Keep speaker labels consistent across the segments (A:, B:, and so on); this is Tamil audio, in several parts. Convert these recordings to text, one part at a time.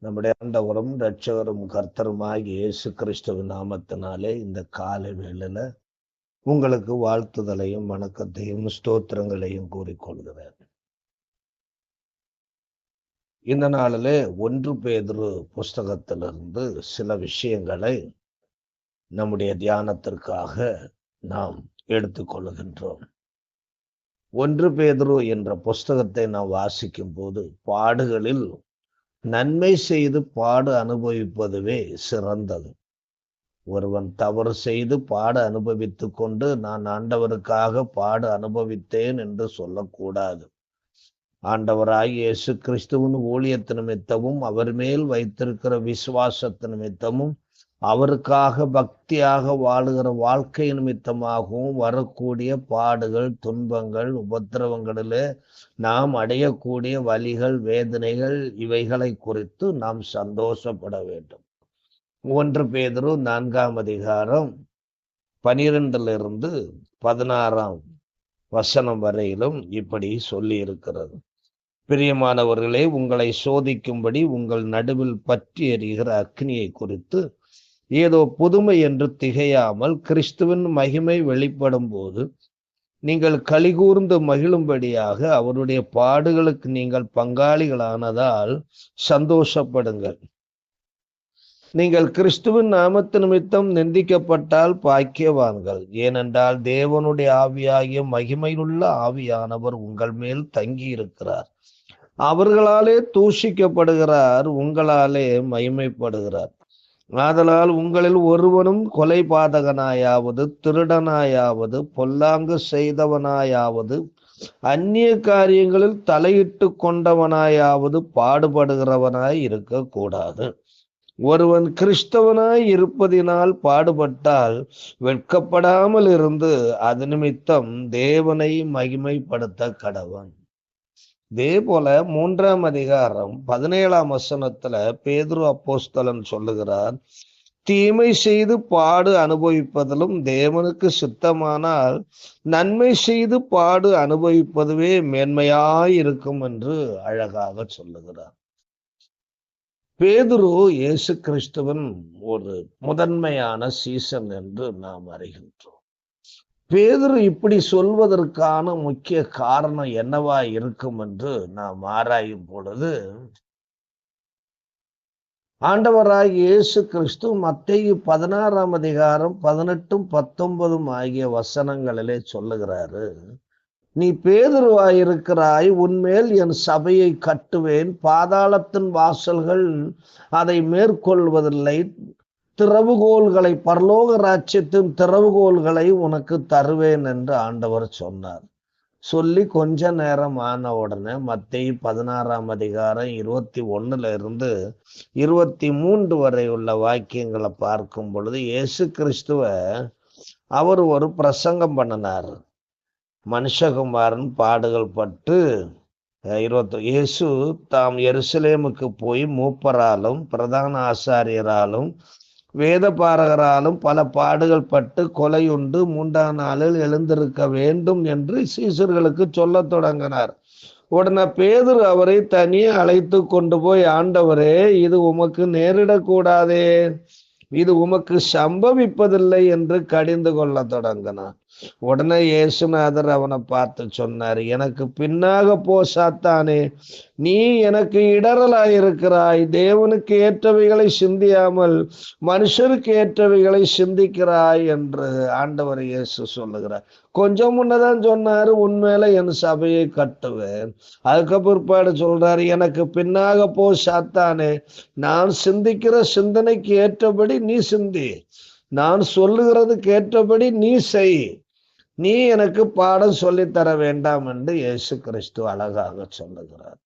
A: நம்முடைய ஆண்டவரும் இரட்சகரும் கர்த்தருமாகிய இயேசு கிறிஸ்துவின் நாமத்தினாலே இந்த காலை வேளையில உங்களுக்கு வாழ்த்துதலையும் வணக்கத்தையும் ஸ்தோத்திரங்களையும் கூறிக்கொள்கிறேன். இந்த நாளிலே 1 பேதுரு புஸ்தகத்திலிருந்து சில விஷயங்களை நம்முடைய தியானத்திற்காக நாம் எடுத்துக்கொள்கின்றோம். 1 பேதுரு என்ற புஸ்தகத்தை நாம் வாசிக்கும் போது பாடுகளில் நன்மை செய்து பாடு அனுபவிப்பதுவே சிறந்தது. ஒருவன் தவறு செய்து பாடு அனுபவித்து கொண்டு நான் ஆண்டவருக்காக பாடு அனுபவித்தேன் என்று சொல்லக்கூடாது. ஆண்டவராகிய இயேசு கிறிஸ்துவின் ஊழியத்து நிமித்தமும் அவர் மேல் வைத்திருக்கிற விசுவாசத்து நிமித்தமும் அவருக்காக பக்தியாக வாழுகிற வாழ்க்கை நிமித்தமாகவும் வரக்கூடிய பாடுகள், துன்பங்கள், உபத்திரவங்களிலே நாம் அடையக்கூடிய வலிகள், வேதனைகள் இவைகளை குறித்து நாம் சந்தோஷப்பட வேண்டும். 1 பேதுரு 4ஆம் அதிகாரம் 12 16 வசனம் வரையிலும் இப்படி சொல்லி இருக்கிறது. பிரியமானவர்களே, உங்களை சோதிக்கும்படி உங்கள் நடுவில் பற்றி எரிகிற அக்னியை குறித்து ஏதோ புதுமை என்று திகையாமல் கிறிஸ்துவின் மகிமை வெளிப்படும் போது நீங்கள் கலிகூர்ந்து மகிழும்படியாக அவருடைய பாடுகளுக்கு நீங்கள் பங்காளிகளானதால் சந்தோஷப்படுங்கள். நீங்கள் கிறிஸ்துவின் நாமத்து நிமித்தம் நிந்திக்கப்பட்டால் பாக்கியவான்கள். ஏனென்றால் தேவனுடைய ஆவியாகிய மகிமையுள்ள ஆவியானவர் உங்கள் மேல் தங்கி இருக்கிறார். அவர்களாலே தூஷிக்கப்படுகிறார், உங்களாலே மகிமைப்படுகிறார். ஆதலால் உங்களில் ஒருவனும் கொலைபாதகனாயாவது, திருடனாயாவது, பொல்லாங்கு செய்தவனாயாவது, அந்நிய காரியங்களில் தலையிட்டு கொண்டவனாயாவது பாடுபடுகிறவனாய் இருக்கக்கூடாது. ஒருவன் கிறிஸ்தவனாய் இருப்பதினால் பாடுபட்டால் வெட்கப்படாமல் இருந்து அது நிமித்தம் தேவனை மகிமைப்படுத்த கடவன். இதே போல 3ஆம் அதிகாரம் 17ஆம் வசனத்துல பேதுரு அப்போஸ்தலன் சொல்லுகிறார், தீமை செய்து பாடு அனுபவிப்பதிலும் தேவனுக்கு சித்தமானால் நன்மை செய்து பாடு அனுபவிப்பதுவே மேன்மையாயிருக்கும் என்று அழகாக சொல்லுகிறார். பேதுரு இயேசு கிறிஸ்துவின் ஒரு முதன்மையான சீசன் என்று நாம் அறிகின்றோம். பேதுரு இப்படி சொல்வதற்கான முக்கிய காரணம் என்னவா இருக்கும் என்று நாம் ஆராயும் பொழுது, ஆண்டவராகிய இயேசு கிறிஸ்து மத்தேயு 16ஆம் அதிகாரம் 18, 19 ஆகிய வசனங்களிலே சொல்லுகிறாரு, நீ பேதுருவாயிருக்கிறாய், உன்மேல் என் சபையை கட்டுவேன், பாதாளத்தின் வாசல்கள் அதை மேற்கொள்வதில்லை, திறவுகோல்களை, பரலோக ராஜ்யத்தின் திறவுகோல்களை உனக்கு தருவேன் என்று ஆண்டவர் சொன்னார். சொல்லி கொஞ்ச நேரம் ஆன உடனே மத்தேயு 16ஆம் அதிகாரம் 21 23 வரை உள்ள வாக்கியங்களை பார்க்கும் பொழுது இயேசு கிறிஸ்துவ அவர் ஒரு பிரசங்கம் பண்ணினார். மனுஷகுமாரன் பாடுகள் பட்டு இயேசு தாம் எருசலேமுக்கு போய் மூப்பராலும் பிரதான ஆசாரியராலும் வேத பாரகராலும் பல பாடுகள் பட்டு கொலையுண்டு 3ஆம் நாளில் எழுந்திருக்க வேண்டும் என்று சீசர்களுக்கு சொல்ல தொடங்கினார். உடனே பேதுரு அவரை தனியே அழைத்து கொண்டு போய், ஆண்டவரே, இது உமக்கு நேரிடக்கூடாதே, இது உமக்கு சம்பவிப்பதில்லை என்று கடிந்து கொள்ள தொடங்கினார். உடனே இயேசுநாதர் அவனை பார்த்து சொன்னார், எனக்கு பின்னாக போ சாத்தானே, நீ எனக்கு இடரலாயிருக்கிறாய், தேவனுக்கு ஏற்றவைகளை சிந்தியாமல் மனுஷருக்கு ஏற்றவைகளை சிந்திக்கிறாய் என்று ஆண்டவர் இயேசு சொல்லுகிறார். கொஞ்சம் முன்னதான் சொன்னாரு, உன்மேல என் சபையை கட்டுவேன். அதுக்கு பிற்பாடு சொல்றாரு, எனக்கு பின்னாக போ சாத்தானே, நான் சிந்திக்கிற சிந்தனைக்கு ஏற்றபடி நீ சிந்தி, நான் சொல்லுகிறதுக்கு ஏற்றபடி நீ செய், நீ எனக்கு பாடம் சொல்லித்தர வேண்டாம் என்று இயேசு கிறிஸ்து அழகாக சொல்லுகிறார்.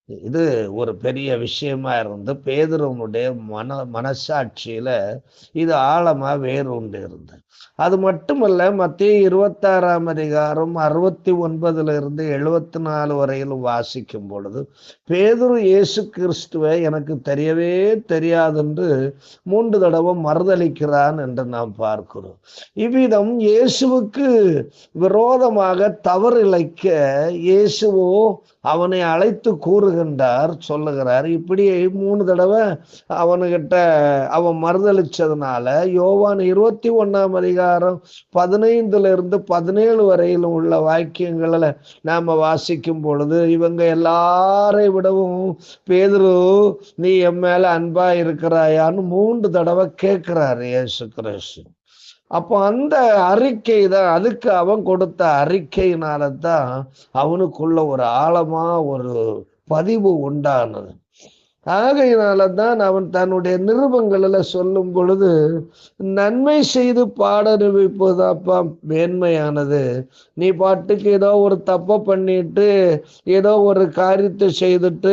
A: இது ஒரு பெரிய விஷயமா இருந்து பேதுருவனுடைய மனசாட்சியில இது ஆழமா வேரூண்டு இருந்தது. அது மட்டுமல்ல, மத்தேயு 26ஆம் அதிகாரம் 69 74 வரையிலும் வாசிக்கும் பொழுது பேதுரு இயேசு கிறிஸ்துவை எனக்கு தெரியவே தெரியாது என்று 3 தடவை மறுதளிக்கிறான் என்று நாம் பார்க்கிறோம். இவ்விதம் இயேசுவுக்கு விரோதமாக தவறு இழைக்க இயேசுவோ அவனை அழைத்து கூறுகின்றார், சொல்லுகிறார். இப்படி 3 தடவை அவனுகிட்ட அவன் மறுதளிச்சதுனால யோவான் 21 15 17 வரையிலும் உள்ள வாக்கியங்களில் நாம வாசிக்கும் பொழுது, இவங்க எல்லாரை விடவும் பேதுரு நீ என் மேல அன்பா இருக்கிறாயான்னு 3 தடவை கேட்கிறாரு இயேசு கிறிஸ்து. அப்போ அந்த அறிக்கை தான், அதுக்கு அவன் கொடுத்த அறிக்கையினால தான் அவனுக்குள்ள ஒரு ஆழமா ஒரு பதிவு உண்டானது. ஆகையினால்தான் அவன் தன்னுடைய நிருபங்களில் சொல்லும் பொழுது, நன்மை செய்து பாட அனுபவிப்பதாப்பா மேன்மையானது. நீ பாட்டுக்கு ஏதோ ஒரு தப்பை பண்ணிட்டு ஏதோ ஒரு காரியத்தை செய்துட்டு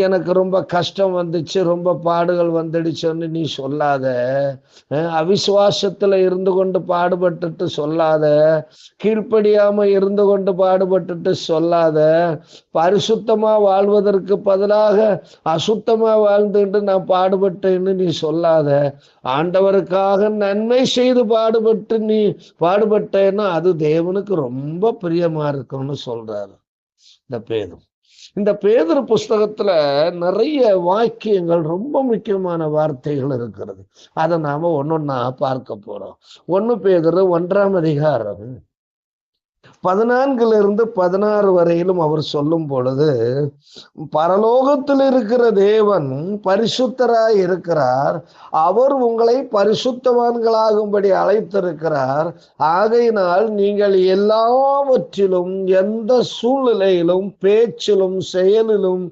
A: எனக்கு ரொம்ப கஷ்டம் வந்துச்சு, ரொம்ப பாடுகள் வந்துடுச்சுன்னு நீ சொல்லாத. அவிசுவாசத்துல இருந்து கொண்டு பாடுபட்டுட்டு சொல்லாத. கீழ்ப்படியாம இருந்து கொண்டு பாடுபட்டுட்டு சொல்லாத. பரிசுத்தமா வாழ்வதற்கு பதிலாக அசுத்தமா வாழ்ந்துட்டு நான் பாடுபட்டேன்னு நீ சொல்லாத. ஆண்டவருக்காக நன்மை செய்து நீ பாடுபட்டேன்னா அது தேவனுக்கு ரொம்ப பிரியமா இருக்கும்னு சொல்றாரு இந்த பேதுரு புஸ்தகத்துல நிறைய வாக்கியங்கள், ரொம்ப முக்கியமான வார்த்தைகள் இருக்கிறது. அதை நாம ஒன்னொன்னா பார்க்க போறோம். 1 பேதுரு 1 14 16 வரையிலும் அவர் சொல்லும் பொழுது, பரலோகத்தில் இருக்கிற தேவன் பரிசுத்தராய் இருக்கிறார். அவர் உங்களை பரிசுத்தவான்களாகும்படி அழைத்திருக்கிறார். ஆகையினால் நீங்கள் எல்லாவற்றிலும், எந்த சூழ்நிலையிலும், பேச்சிலும், செயலிலும்,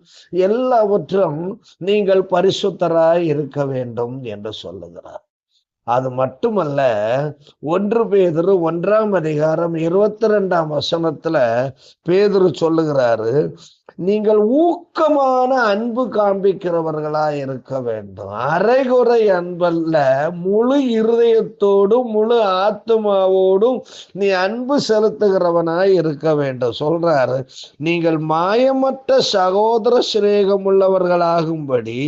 A: எல்லாவற்றும் நீங்கள் பரிசுத்தராய் இருக்க வேண்டும் என்று சொல்லுகிறார். அது மட்டுமல்ல, 1 பேதுரு 1 பேதுரு சொல்லுகிறாரு, நீங்கள் ஊக்கமான அன்பு காண்பிக்கிறவர்களா இருக்க வேண்டும். அரைகுறை அன்பல்ல, முழு இருதயத்தோடும் முழு ஆத்மாவோடும் நீ அன்பு செலுத்துகிறவனாய் இருக்க வேண்டும் சொல்றாரு. நீங்கள் மாயமற்ற சகோதர சிநேகம் உள்ளவர்களாகும்படி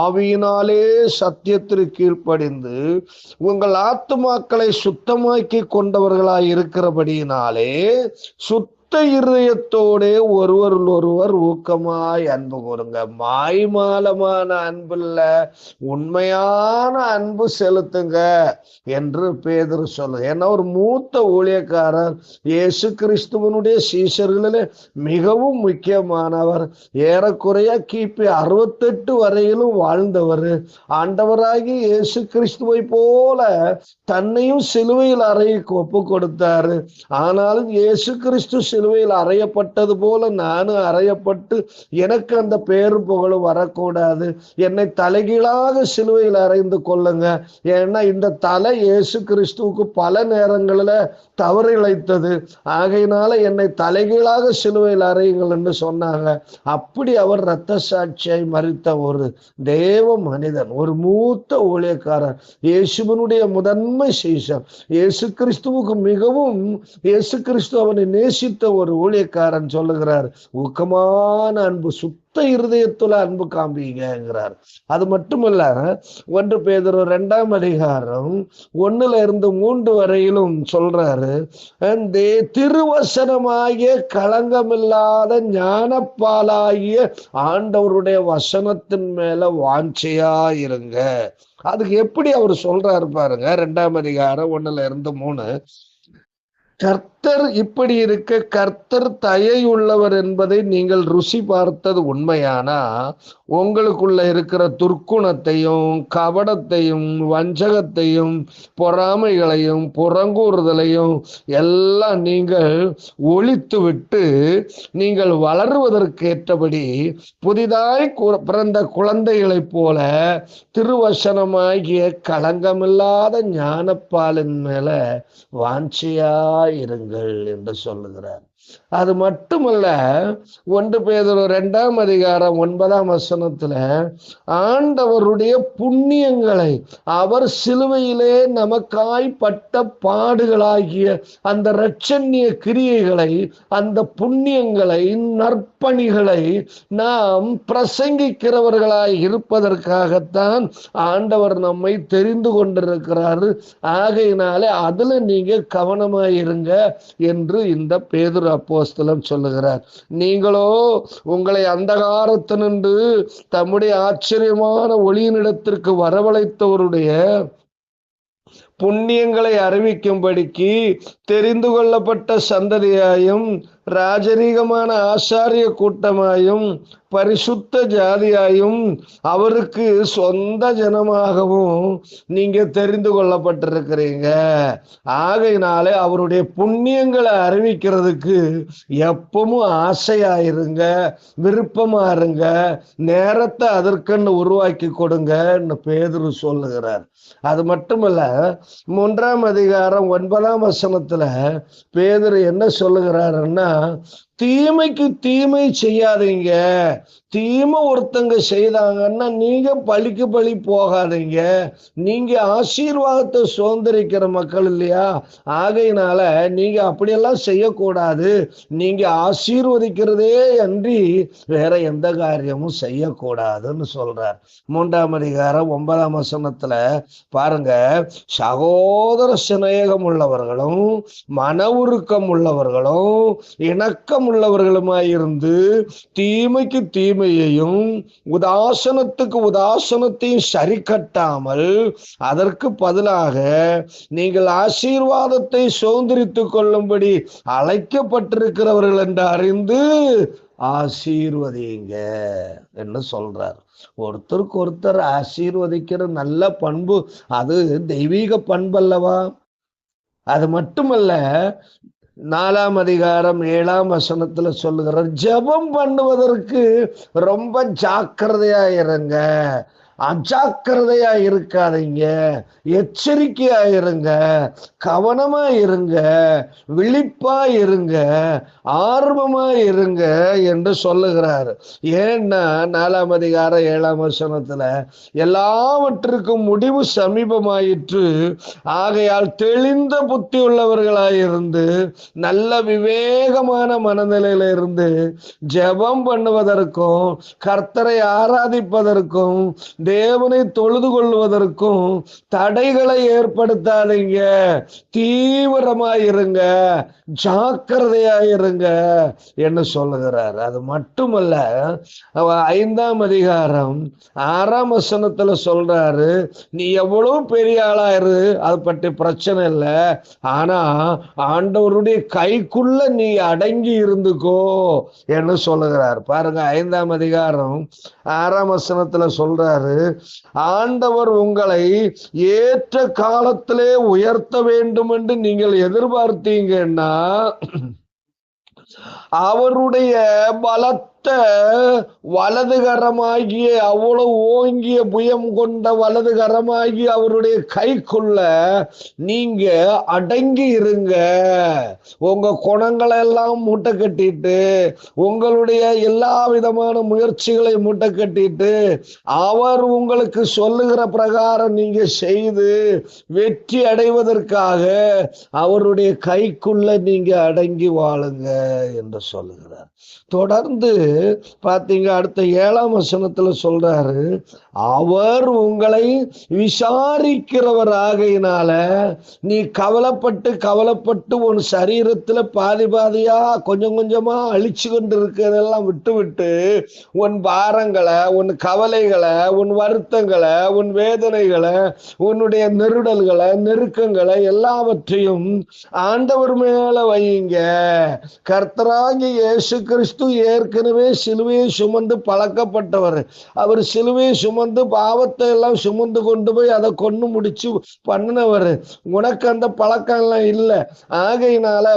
A: ஆவியினாலே சத்தியத்திற்கு கீழ்ப்படிந்து உங்கள் ஆத்துமாக்களை சுத்தமாக்கி கொண்டவர்களாய் இருக்கிறபடியினாலே இருதயத்தோடே ஒருவர் ஊக்கமாய் அன்பு கூறுங்க. மாய்மாலமான அன்புல உண்மையான அன்பு செலுத்துங்க என்று பேதுரு சொல்லுங்க. ஏன்னா ஒரு மூத்த ஊழியக்காரர், இயேசு கிறிஸ்துவனுடைய சீஷர்களிலே மிகவும் முக்கியமானவர், ஏறக்குறைய கிபி 68 வரையிலும் வாழ்ந்தவர். ஆண்டவராகி இயேசு கிறிஸ்துவை போல தன்னையும் சிலுவையில் அறைக்கு ஒப்பு கொடுத்தாரு. ஆனாலும் இயேசு கிறிஸ்து சிலுவையில் அறையப்பட்டது போல நானும் அறையப்பட்டு எனக்கு அந்த பேரு புகழும் வரக்கூடாது. என்னை தலைகீழாக சிலுவையில் அறைந்து கொள்ளுங்க. ஏன்னா இந்த தலை இயேசு கிறிஸ்துவுக்கு பல நேரங்களில் தவறு இழைத்தது. ஆகையினால என்னை தலைகீழாக சிலுவையில் அறையுங்கள் என்று சொன்னாங்க. அப்படி அவர் இரத்த சாட்சியாய் மரித்த ஒரு தேவ மனிதன், ஒரு மூத்த ஊழியக்காரர், இயேசுவனுடைய முதன்மை சீஷர், இயேசு கிறிஸ்துவுக்கு மிகவும், இயேசு கிறிஸ்து அவனை நேசித்த ஒரு ஊழியக்காரன் சொல்லுகிறார், ஊக்கமான அன்பு, சுத்த இருதயத்துல அன்பு காண்பிங்கிறார். அது மட்டுமல்ல, 1 பேதுரு 2 வரையிலும் சொல்றாரு, திருவசனமாகிய களங்கமில்லாத ஞானப்பாலாகிய ஆண்டவருடைய வசனத்தின் மேல வாஞ்சையாயிருங்க. அதுக்கு எப்படி அவர் சொல்றாரு பாருங்க. 2 கர்த்தர் இப்படி இருக்க, கர்த்தர் தயை உள்ளவர் என்பதை நீங்கள் ருசி பார்த்தது உண்மையானா, உங்களுக்குள்ள இருக்கிற துர்க்குணத்தையும் கபடத்தையும் வஞ்சகத்தையும் பொறாமைகளையும் புறங்கூறுதலையும் எல்லாம் நீங்கள் ஒழித்து விட்டு நீங்கள் வளருவதற்கேற்றபடி புதிதாய் பிறந்த குழந்தைகளைப் போல திருவசனமாகிய களங்கமில்லாத ஞானப்பாலின் மேல வாஞ்சியாயிருங்கள் என்று சொல்லுகிறார். அது மட்டுமல்ல, 1 பேதுரு 2 ஆண்டவருடைய புண்ணியங்களை, அவர் சிலுவையிலே நமக்காய் பட்ட பாடுகளாகிய அந்த இரட்சண்ய கிரியைகளை, அந்த புண்ணியங்களை, நற்பணிகளை நாம் பிரசங்கிக்கிறவர்களாய் இருப்பதற்காகத்தான் ஆண்டவர் நம்மை தெரிந்து கொண்டிருக்கிறாரு. ஆகையினாலே அதுல நீங்க கவனமாயிருங்க என்று இந்த பேதுரு அப்போஸ்தலன் சொல்லுகிறார். நீங்களோ உங்களை அந்தகாரத்தினின்று தம்முடைய ஆச்சரியமான ஒளியினிடத்திற்கு வரவழைத்தவருடைய புண்ணியங்களை அறிவிக்கும்படிக்கு தெரிந்து கொள்ளப்பட்ட சந்ததியாயும் ராஜரீகமான ஆசாரிய கூட்டமாயும் பரிசுத்த ஜாதியாயும் அவருக்கு சொந்த ஜனமாகவும் நீங்க தெரிந்து கொள்ளப்பட்டிருக்கிறீங்க. ஆகையினாலே அவருடைய புண்ணியங்களை அறிவிக்கிறதுக்கு எப்பவும் ஆசையாயிருங்க, விருப்பமா இருங்க, நேரத்தை அதற்குன்னு உருவாக்கி கொடுங்கன்னு பேதுரு சொல்லுகிறார். அது மட்டுமல்ல, 3ஆம் அதிகாரம் 9ஆம் வசனத்துல பேதுரு என்ன சொல்லுகிறாருன்னா, தீமைக்கு தீமை செய்யாதீங்க. தீமை ஒருத்தங்க செய்தாங்கன்னா நீங்க பழிக்கு பழி போகாதீங்க. நீங்க ஆசீர்வாதத்தை சுதந்திரிக்கிற மக்கள் இல்லையா? ஆகையினால நீங்க அப்படியெல்லாம் செய்யக்கூடாது. நீங்க ஆசீர்வதிக்கிறதே அன்றி வேற எந்த காரியமும் செய்யக்கூடாதுன்னு சொல்றார். 3ஆம் அதிகாரம் 9ஆம் வசனத்துல பாருங்க, சகோதர சிநேகம் உள்ளவர்களும் மன உருக்கம் உள்ளவர்களும் இணக்கம் உள்ளவர்களுமாயிருந்து தீமைக்கு தீமையையும் உதாசனத்துக்கு உதாசனத்தையும் சரி கட்டாமல் அதற்கு பதிலாக நீங்கள் ஆசீர்வாதத்தை சுதந்திரித்துக் கொள்ளும்படி அழைக்கப்பட்டிருக்கிறவர்கள் என்று அறிந்து ஆசீர்வதிங்க என்று சொல்றார். ஒருத்தருக்கு ஒருத்தர் ஆசீர்வதிக்கிற நல்ல பண்பு, அது தெய்வீக பண்பு அல்லவா? அது மட்டுமல்ல, 4ஆம் அதிகாரம் 7ஆம் வசனத்துல சொல்லுகிறார், ஜெபம் பண்ணுவதற்கு ரொம்ப ஜாக்கிரதையா இருங்க, அஜாக்கிரதையா இருக்காதீங்க, எச்சரிக்கையா இருங்க, கவனமா இருங்க, விழிப்பா இருங்க, ஆர்வமா இருங்க என்று சொல்லுகிறார். ஏன்னா 4ஆம் அதிகாரம் 7ஆம் வசனத்துல எல்லாவற்றுக்கும் முடிவு சமீபமாயிற்று, ஆகையால் தெளிந்த புத்தி உள்ளவர்களாயிருந்து நல்ல விவேகமான மனநிலையில இருந்து ஜெபம் பண்ணுவதற்கும் கர்த்தரை ஆராதிப்பதற்கும் தேவனை தொழுது கொள்வதற்கும் தடைகளை ஏற்படுத்தாதீங்க. தீவிரமாயிருங்க, ஜாக்கிரதையாயிருங்க என்று சொல்லுகிறார். அது மட்டுமல்ல, 5ஆம் அதிகாரம் 6ஆம் வசனத்துல சொல்றாரு, நீ எவ்வளவு பெரிய ஆளாயிரு, அது பற்றி பிரச்சனை இல்லை, ஆனா ஆண்டவருடைய கைக்குள்ள நீ அடங்கி இருந்துக்கோ என்று சொல்லுகிறார். பாருங்க, 5ஆம் அதிகாரம் 6ஆம் வசனத்துல சொல்றாரு, ஆண்டவர் உங்களை ஏற்ற காலத்திலே உயர்த்த வேண்டும் என்று நீங்கள் எதிர்பார்த்தீங்கன்னா அவருடைய பலத்த வலதுகரமாகிய, அவ்வளவு ஓங்கிய புயம் கொண்ட வலதுகரமாகிய அவருடைய கைக்குள்ள நீங்க அடங்கி இருங்க. உங்க குணங்களை எல்லாம் மூட்டை கட்டிட்டு, உங்களுடைய எல்லா விதமான முயற்சிகளை மூட்டை கட்டிட்டு, அவர் உங்களுக்கு சொல்லுகிற பிரகாரம் நீங்க செய்து வெற்றி அடைவதற்காக அவருடைய கைக்குள்ள நீங்க அடங்கி வாழுங்க என்று சொல்லுகிறார். தொடர்ந்து பாத்தீங்க, அடுத்த 7ஆம் வசனத்துல சொல்றாரு, அவர் உங்களை விசாரிக்கிறவராகையினால நீ கவலைப்பட்டு உன் சரீரத்துல பாதி பாதியா கொஞ்சம் கொஞ்சமா அழிச்சு கொண்டு இருக்கிறதெல்லாம் விட்டு உன் பாரங்களை, உன் கவலைகளை, உன் வருத்தங்களை, உன் வேதனைகளை, உன்னுடைய நெருடல்களை, நெருக்கங்களை எல்லாவற்றையும் ஆண்டவர் மேல வையுங்க. கர்த்தராகிய இயேசு கிறிஸ்து ஏற்கனவே சிலுவையை சுமந்து பழக்கப்பட்டவர். அவர் சிலுவையை சுமந்து பாவத்தை எல்லாம் சுமந்து கொண்டு போய் அதை கொண்டு முடிச்சு பண்ணினவர். உனக்கு அந்த பழக்கம் எல்லாம் இல்லை. ஆகையினால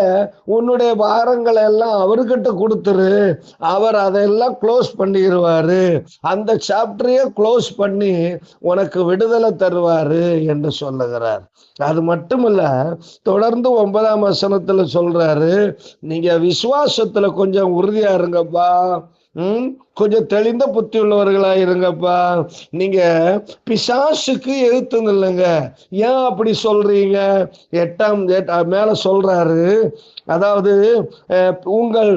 A: உன்னுடைய பாரங்களை எல்லாம் அவர்கிட்ட கொடுத்துரு, அவர் அதெல்லாம் க்ளோஸ் பண்ணிடுவாரு, அந்த சாப்டரையே க்ளோஸ் பண்ணி உனக்கு விடுதலை தருவாரு என்று சொல்லுகிறார். அது மட்டுமல்ல, தொடர்ந்து 9ஆம் வசனத்துல சொல்றாரு, நீங்க விசுவாசத்துல கொஞ்சம் உறுதியா இருங்கப்பா, கொஞ்சம் தெளிந்த புத்தி உள்ளவர்களா இருங்கப்பா. நீங்க பிசாசுக்கு எதிர்த்து நில்லுங்க. ஏன் அப்படி சொல்றீங்க? மேல சொல்றாரு, அதாவது உங்கள்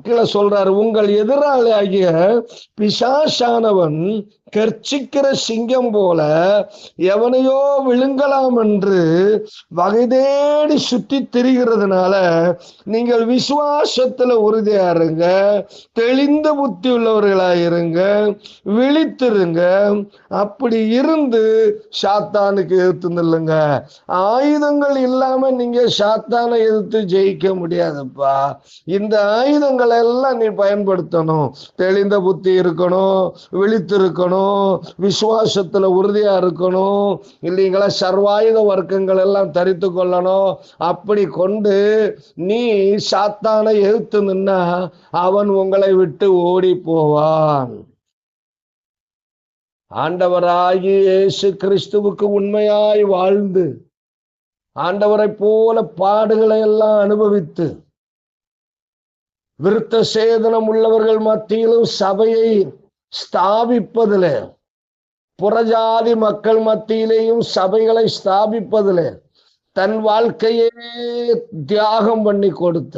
A: கீழே சொல்றாரு, உங்கள் எதிராளி ஆகிய பிசாசானவன் கர்ச்சிக்கிற சிங்கம் போல எவனையோ விழுங்கலாம் என்று வகை தேடி சுத்தி திரிகிறதுனால நீங்கள் விசுவாசத்துல உறுதியா இருங்க, தெளிந்த புத்தி உள்ளவர்களா இருங்க, விழித்திருங்க. அப்படி இருந்து சாத்தானுக்கு எதிர்த்து நில்லுங்க. ஆயுதங்கள் இல்லாம நீங்க சாத்தானை எதிர்த்து ஜெயிக்க முடியாதுப்பா. இந்த ஆயுதங்கள் எல்லாம் நீ பயன்படுத்தணும். தெளிந்த புத்தி இருக்கணும், விழித்திருக்கணும், விசுவாசத்துல உறுதியா இருக்கணும். இல்லைங்களா? சர்வாயுத வர்க்கங்கள் எல்லாம் தரித்து கொள்ளணும். அப்படி கொண்டு நீ சாத்தானை எதிர்த்து நின்னா அவன் உங்களை விட்டு ஓடி போவான். ஆண்டவராகிய இயேசு கிறிஸ்துவுக்கு உண்மையாய் வாழ்ந்து ஆண்டவரை போல பாடுகளை எல்லாம் அனுபவித்து விருத்த சேதனம் உள்ளவர்கள் மத்தியிலும் சபையை ஸ்தாபிப்பதில், புறஜாதி மக்கள் மத்தியிலேயும் சபைகளை ஸ்தாபிப்பதில் தன் வாழ்க்கையே தியாகம் பண்ணி கொடுத்த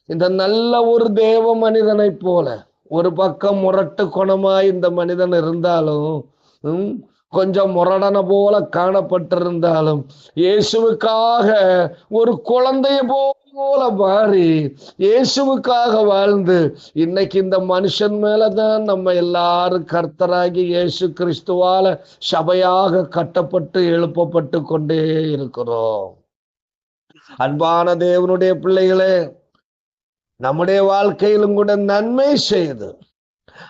A: இந்த நல்ல ஒரு தேவ மனிதனை போல, ஒரு பக்கம் முரட்டு குணமாய் இந்த மனிதன் இருந்தாலும், கொஞ்சம் முரடன போல காணப்பட்டிருந்தாலும், இயேசுவுக்காக ஒரு குழந்தைய போல மாறி இயேசுவுக்காக வாழ்ந்து இன்னைக்கு இந்த மனுஷன் மேலதான் நம்ம எல்லாரும் கர்த்தராகி இயேசு கிறிஸ்துவால சபையாக கட்டப்பட்டு எழுப்பப்பட்டு கொண்டே இருக்கிறோம். அன்பான தேவனுடைய பிள்ளைகளே, நம்முடைய வாழ்க்கையிலும் கூட நன்மை செய்து,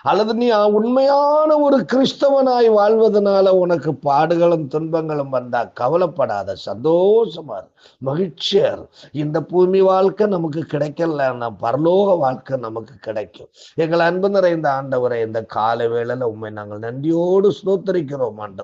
A: அல்லது நீ உண்மையான ஒரு கிறிஸ்தவனாய் வாழ்வதனால உனக்கு பாடுகளும் துன்பங்களும் வந்தா கவலைப்படாத, சந்தோஷமா மகிழ்ச்சியா. இந்த பூமி வாழ்க்கை நமக்கு கிடைக்கல, பரலோக வாழ்க்கை நமக்கு கிடைக்கும். எங்கள் அன்பு நிறைந்த ஆண்டவரை, இந்த கால வேளையில உண்மை நாங்கள் நன்றியோடு ஸ்தோத்தரிக்கிறோம் ஆண்டவர்.